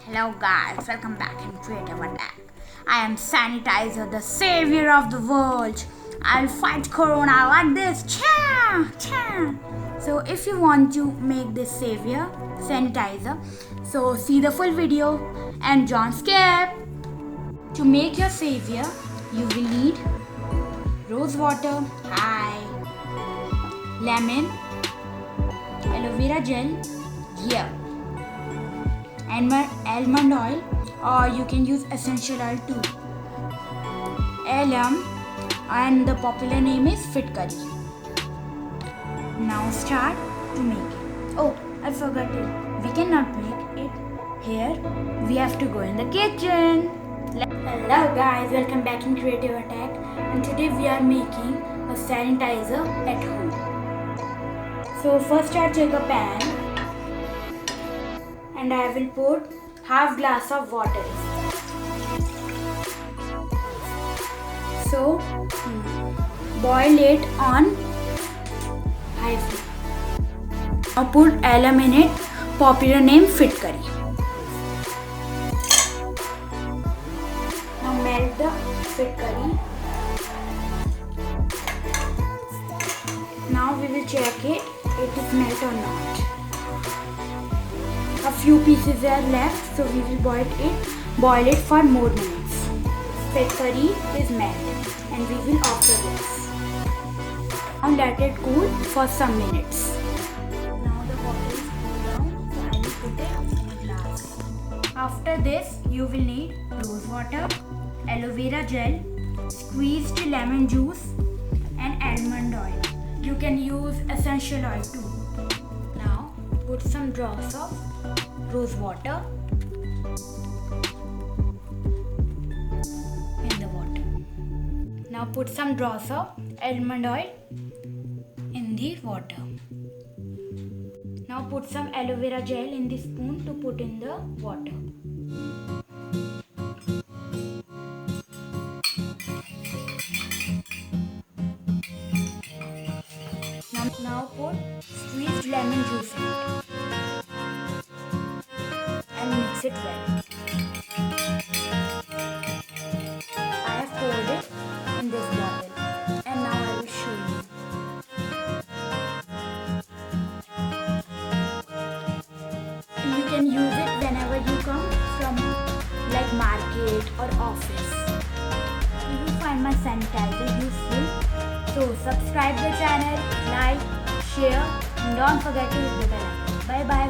Hello guys, welcome back in Creative Attack. I am Sanitizer, the savior of the world. I'll fight Corona like this. Cha! Cha! So if you want to make this savior, Sanitizer, so see the full video and don't skip. To make your savior, you will need rose water, lemon, aloe vera gel, here, and almond oil, or you can use essential oil too, alum, and the popular name is fitkari. Now start to make it. Oh, I forgot it. We cannot make it here. We have to go in the kitchen. Hello guys, welcome back in Creative Attack, and today we are making a sanitizer at home. So first I take a pan and I will put half glass of water. So boil it on high flame. Now put alum in it, popular name fitkari. Now melt the fitkari. Now we will check it is melt or not. A few pieces are left, so we will boil it for more minutes. Fitkari is melted and we will after this. Now let it cool for some minutes. Now the water is cooled down, so I will put it in a glass. After this, you will need rose water, aloe vera gel, squeezed lemon juice, and almond oil. You can use essential oil too. Now put some drops of rose water in the water. Now put some drops of almond oil in the water. Now put some aloe vera gel in the spoon to put in the water. Now put squeezed lemon juice in it and mix it well. I have poured it in this bottle and now I will show you. You can use it whenever you come from like market or office. You will find my sanitizer useful. So subscribe the channel, like, share, and don't forget to hit the bell icon. Bye bye.